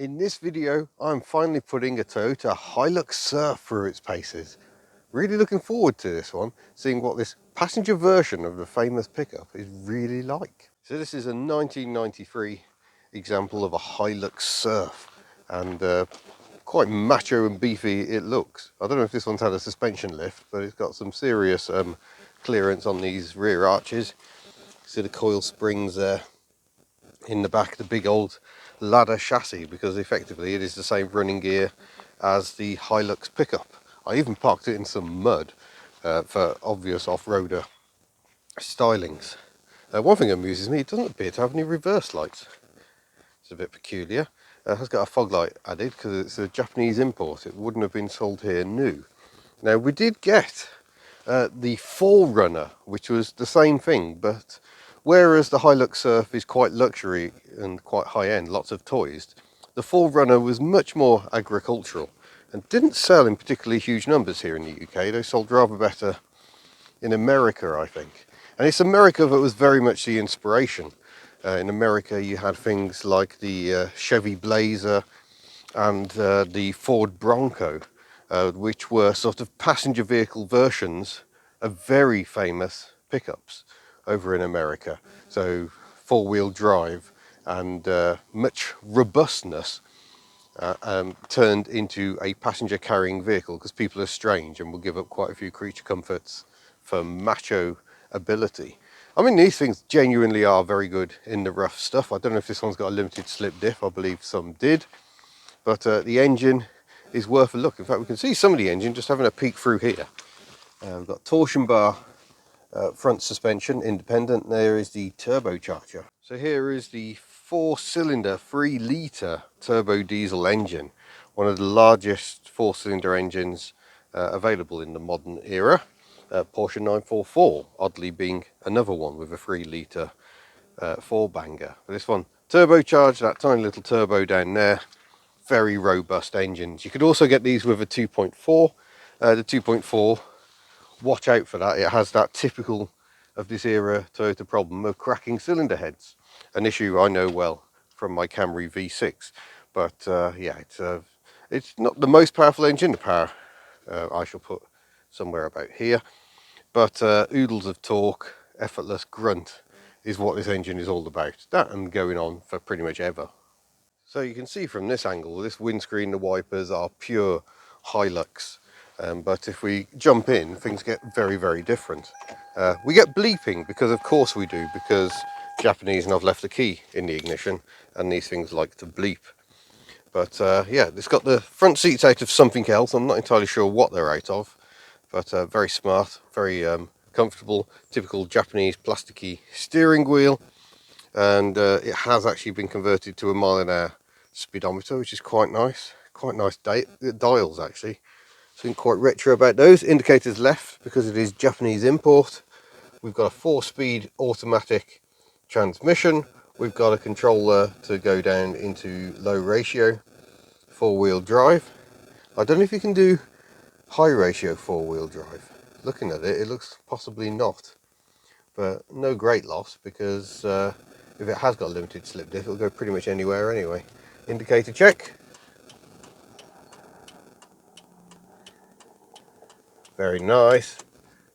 In this video, I'm finally putting a Toyota Hilux Surf through its paces. Really looking forward to this one, seeing what this passenger version of the famous pickup is really like. So this is a 1993 example of a Hilux Surf, and quite macho and beefy it looks. I don't know if this one's had a suspension lift, but it's got some serious clearance on these rear arches. See the coil springs there in the back, the big old ladder chassis, because effectively it is the same running gear as the Hilux pickup. I even parked it in some mud for obvious off-roader stylings. One thing that amuses me, it doesn't appear to have any reverse lights. It's a bit peculiar. It has got a fog light added because it's a Japanese import. It wouldn't have been sold here new. Now we did get the Forerunner, which was the same thing, but whereas the Hilux Surf is quite luxury and quite high-end, lots of toys, the Forerunner was much more agricultural and didn't sell in particularly huge numbers here in the UK. They sold rather better in America, I think. And it's America that was very much the inspiration. In America you had things like the Chevy Blazer and the Ford Bronco, which were sort of passenger vehicle versions of very famous pickups over in America. So four-wheel drive and much robustness turned into a passenger carrying vehicle because people are strange and will give up quite a few creature comforts for macho ability. I mean, these things genuinely are very good in the rough stuff. I don't know if this one's got a limited slip diff. I believe some did. But the engine is worth a look. In fact, we can see some of the engine just having a peek through here. We've got torsion bar front suspension, independent. There is the turbocharger. So here is the 4-cylinder, 3-litre turbo diesel engine. One of the largest 4-cylinder engines available in the modern era. Porsche 944, oddly being another one with a 3-litre 4-banger. But this one turbocharged, that tiny little turbo down there. Very robust engines. You could also get these with a 2.4. The 2.4, watch out for that. It has that typical of this era Toyota problem of cracking cylinder heads. An issue I know well from my Camry V6. But yeah, it's not the most powerful engine. The power I shall put somewhere about here. But oodles of torque, effortless grunt is what this engine is all about. That and going on for pretty much ever. So you can see from this angle, this windscreen, the wipers are pure Hilux. But if we jump in, things get very, very different. We get bleeping, because of course we do, because Japanese and I've left the key in the ignition and these things like to bleep. But yeah, it's got the front seats out of something else. I'm not entirely sure what they're out of, but very smart, very comfortable, typical Japanese plasticky steering wheel. And it has actually been converted to a mile-an-hour speedometer, which is quite nice dials actually. Something quite retro about those. Indicators left because it is Japanese import. We've got a 4-speed automatic transmission. We've got a controller to go down into low ratio 4-wheel drive. I don't know if you can do high ratio 4-wheel drive. Looking at it, it looks possibly not, but no great loss, because if it has got a limited slip diff, it'll go pretty much anywhere anyway. Indicator check. Very nice.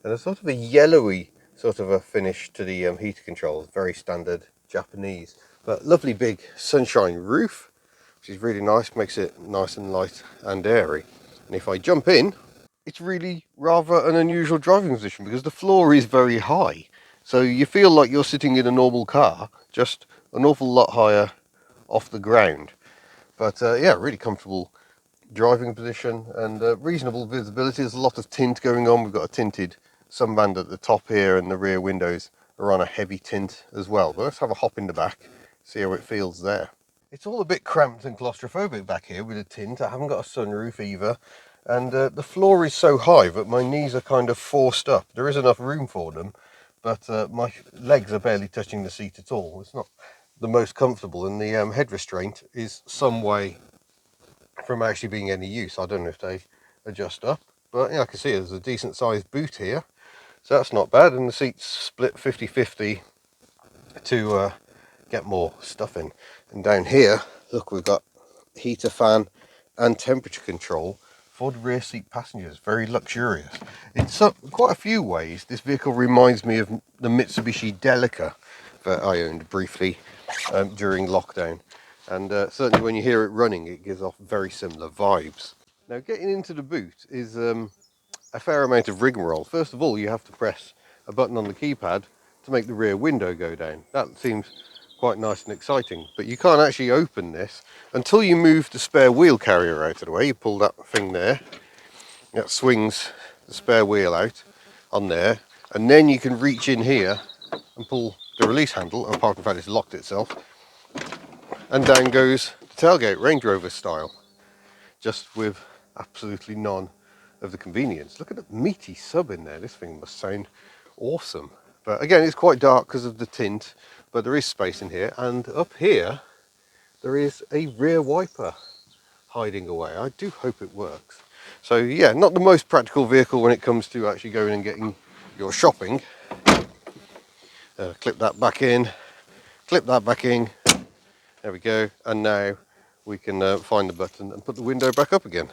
And a sort of a yellowy sort of a finish to the heater controls. Very standard Japanese. But lovely big sunshine roof, which is really nice. Makes it nice and light and airy. And if I jump in, it's really rather an unusual driving position because the floor is very high. So you feel like you're sitting in a normal car, just an awful lot higher off the ground. But yeah, really comfortable driving position and reasonable visibility. There's a lot of tint going on. We've got a tinted sunband at the top here, and the rear windows are on a heavy tint as well. But let's have a hop in the back, see how it feels there. It's all a bit cramped and claustrophobic back here with a tint. I haven't got a sunroof either. And the floor is so high that my knees are kind of forced up. There is enough room for them, but my legs are barely touching the seat at all. It's not the most comfortable, and the head restraint is some way from actually being any use. I don't know if they adjust up, but yeah, I can see there's a decent sized boot here, so that's not bad. And the seats split 50-50 to get more stuff in. And down here, look, we've got heater fan and temperature control for the rear seat passengers. Very luxurious. In quite a few ways, this vehicle reminds me of the Mitsubishi Delica that I owned briefly during lockdown. And certainly when you hear it running, it gives off very similar vibes. Now, getting into the boot is a fair amount of rigmarole. First of all, you have to press a button on the keypad to make the rear window go down. That seems quite nice and exciting, but you can't actually open this until you move the spare wheel carrier out of the way. You pull that thing there, that swings the spare wheel out on there, and then you can reach in here and pull the release handle, apart from the fact it's locked itself, and down goes the tailgate, Range Rover style, just with absolutely none of the convenience. Look at the meaty sub in there. This thing must sound awesome. But again, it's quite dark because of the tint, but there is space in here, and up here there is a rear wiper hiding away. I do hope it works. So yeah, not the most practical vehicle when it comes to actually going and getting your shopping. Clip that back in, clip that back in, there we go, and now we can find the button and put the window back up again.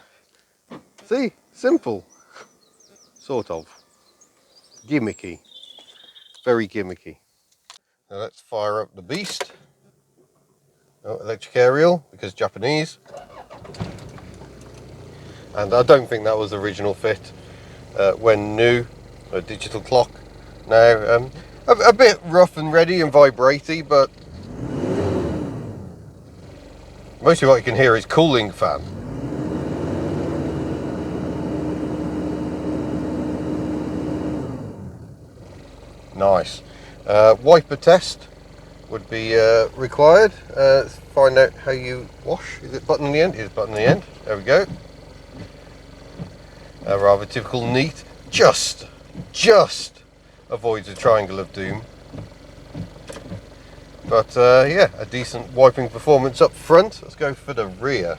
See, simple, sort of, gimmicky, very gimmicky. Now let's fire up the beast. Oh, electric aerial, because Japanese. And I don't think that was the original fit when new. A digital clock. Now, a bit rough and ready and vibraty, but mostly what you can hear is cooling fan. Nice. Wiper test would be required. Let's find out how you wash. Is it button on the end? It is button on the end. There we go. A rather typical neat. Just avoids a triangle of doom. But yeah, a decent wiping performance up front. Let's go for the rear.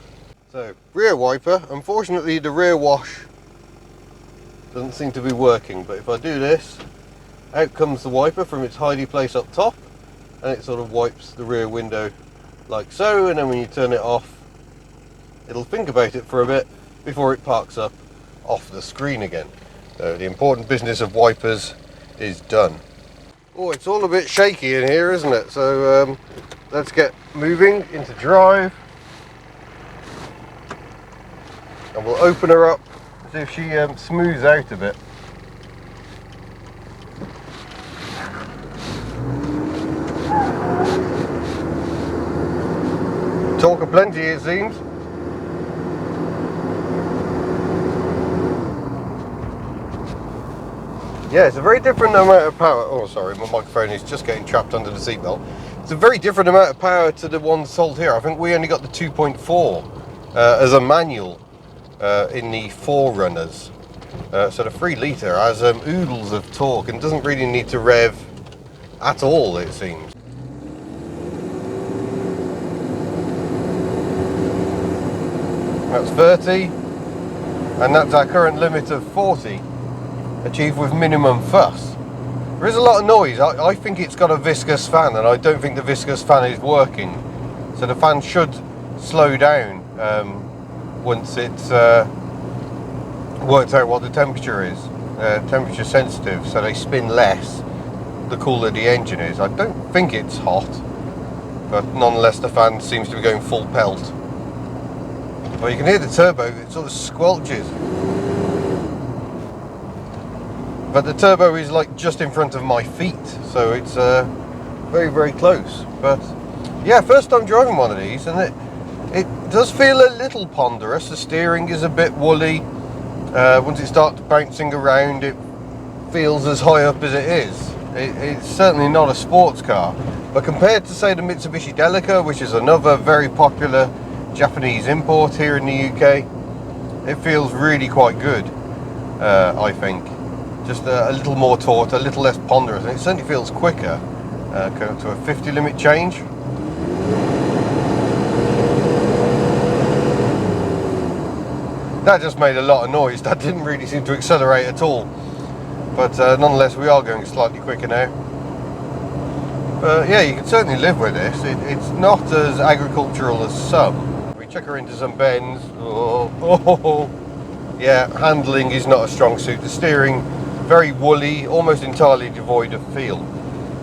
So, rear wiper. Unfortunately, the rear wash doesn't seem to be working, but if I do this, out comes the wiper from its hidey place up top, and it sort of wipes the rear window like so, and then when you turn it off, it'll think about it for a bit before it parks up off the screen again. So the important business of wipers is done. Oh, it's all a bit shaky in here, isn't it? So let's get moving into drive, and we'll open her up, see if she smooths out a bit. Talk aplenty, it seems. Yeah, it's a very different amount of power. Oh, sorry, my microphone is just getting trapped under the seatbelt. It's a very different amount of power to the one sold here. I think we only got the 2.4 as a manual in the 4Runners. So the 3 litre has oodles of torque and doesn't really need to rev at all, it seems. That's 30, and that's our current limit of 40, achieved with minimum fuss. There is a lot of noise. I think it's got a viscous fan, and I don't think the viscous fan is working. So the fan should slow down once it's worked out what the temperature is. Temperature sensitive, so they spin less the cooler the engine is. I don't think it's hot, but nonetheless the fan seems to be going full pelt. Well, you can hear the turbo, it sort of squelches. But the turbo is like just in front of my feet, so it's very, very close. But yeah, first time driving one of these, and it does feel a little ponderous. The steering is a bit woolly. Once it starts bouncing around, it feels as high up as it is. It's certainly not a sports car, but compared to, say, the Mitsubishi Delica, which is another very popular Japanese import here in the UK, it feels really quite good, I think. Just a little more taut, a little less ponderous, and it certainly feels quicker. Go up to a 50 limit change. That just made a lot of noise. That didn't really seem to accelerate at all. But nonetheless, we are going slightly quicker now. But yeah, you can certainly live with this. It's not as agricultural as some. We Check her into some bends. Oh. Yeah, handling is not a strong suit. The steering, very woolly, almost entirely devoid of feel.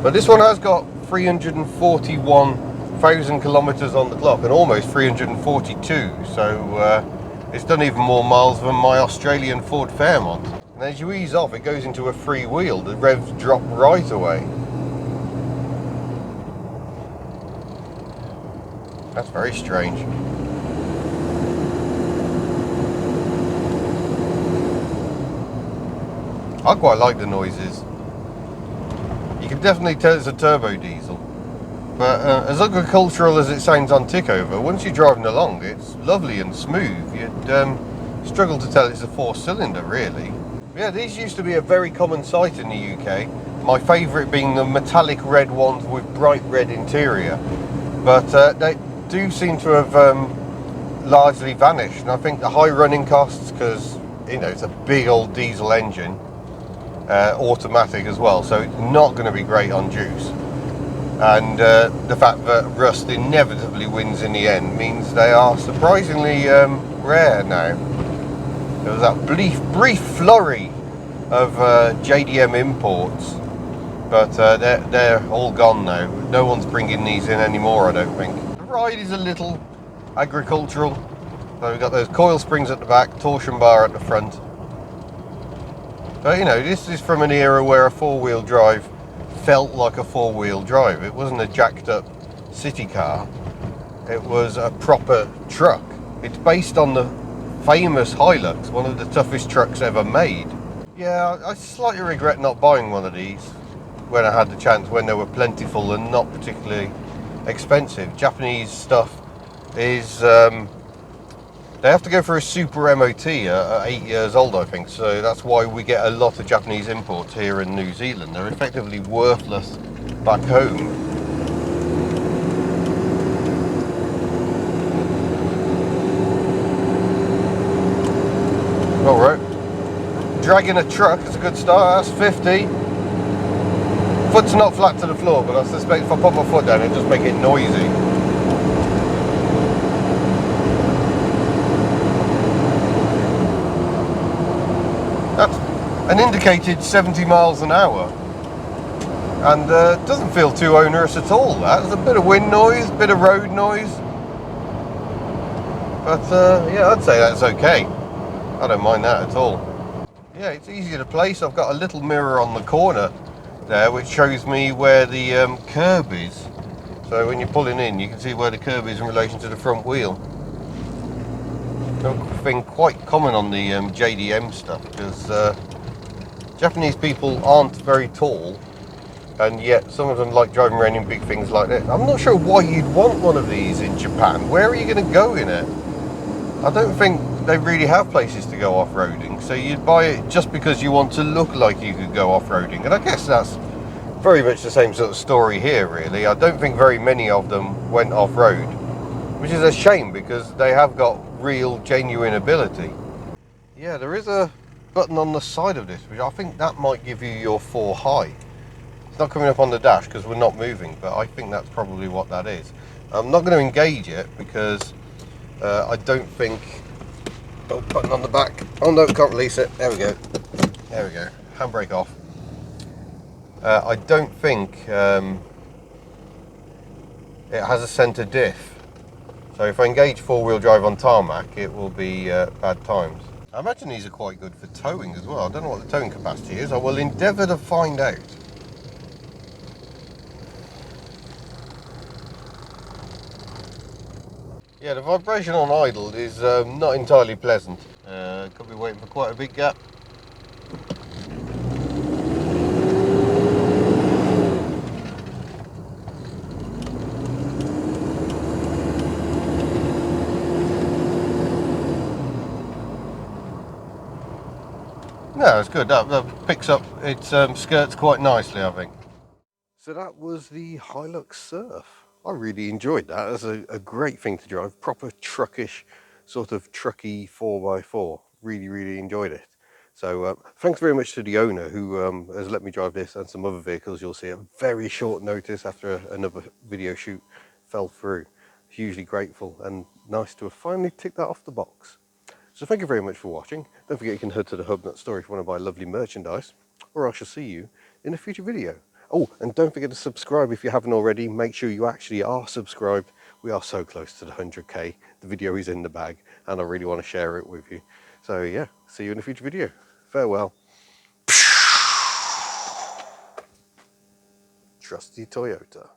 But this one has got 341,000 kilometres on the clock and almost 342. So it's done even more miles than my Australian Ford Fairmont. And as you ease off, it goes into a free wheel. The revs drop right away. That's very strange. I quite like the noises. You can definitely tell it's a turbo diesel. But as agricultural as it sounds on tickover, once you're driving along, it's lovely and smooth. You'd struggle to tell it's a 4-cylinder, really. Yeah, these used to be a very common sight in the UK. My favourite being the metallic red ones with bright red interior. But they do seem to have largely vanished. And I think the high running costs, because it's a big old diesel engine, automatic as well, so it's not going to be great on juice. And the fact that rust inevitably wins in the end means they are surprisingly rare now. There was that brief flurry of JDM imports, but they're all gone now. No one's bringing these in anymore, I don't think. The ride is a little agricultural. So we've got those coil springs at the back, torsion bar at the front. But this is from an era where a four-wheel drive felt like a four-wheel drive. It wasn't a jacked up city car. It was a proper truck. It's based on the famous Hilux, one of the toughest trucks ever made. Yeah, I slightly regret not buying one of these when I had the chance, when they were plentiful and not particularly expensive. Japanese stuff is they have to go for a super MOT at 8 years old, I think, so that's why we get a lot of Japanese imports here in New Zealand. They're effectively worthless back home. Alright, dragging a truck is a good start. That's 50. Foot's not flat to the floor, but I suspect if I put my foot down it'll just make it noisy. That's an indicated 70 miles an hour, and doesn't feel too onerous at all. There's a bit of wind noise, bit of road noise, but yeah, I'd say that's okay. I don't mind that at all. Yeah, it's easy to place. I've got a little mirror on the corner there which shows me where the curb is, so when you're pulling in you can see where the curb is in relation to the front wheel. Thing quite common on the JDM stuff, because Japanese people aren't very tall, and yet some of them like driving around in big things like this. I'm not sure why you'd want one of these in Japan. Where are you going to go in it? I don't think they really have places to go off-roading, so you'd buy it just because you want to look like you could go off-roading. And I guess that's very much the same sort of story here, really. I don't think very many of them went off-road, which is a shame because they have got real genuine ability. Yeah, there is a button on the side of this which I think that might give you your 4 high. It's not coming up on the dash because we're not moving, but I think that's probably what that is. I'm not going to engage it because I don't think... Oh, button on the back. Oh no, can't release it. There we go. There we go. Handbrake off. I don't think it has a centre diff. So if I engage 4-wheel drive on tarmac, it will be bad times. I imagine these are quite good for towing as well. I don't know what the towing capacity is. I will endeavour to find out. Yeah, the vibration on idle is not entirely pleasant. Could be waiting for quite a big gap. No, it's good. That picks up its skirts quite nicely, I think. So that was the Hilux Surf. I really enjoyed that. That's a great thing to drive. Proper truckish, sort of trucky 4x4. Really enjoyed it. So thanks very much to the owner who has let me drive this and some other vehicles you'll see at very short notice after another video shoot fell through. hugely grateful and nice to have finally ticked that off the box. So thank you very much for watching. Don't forget you can head to the Hubnut store if you want to buy lovely merchandise, or I shall see you in a future video. Oh, and don't forget to subscribe if you haven't already. Make sure you actually are subscribed. We are so close to the 100k. The video is in the bag and I really want to share it with you. So yeah, see you in a future video. Farewell. Trusty Toyota.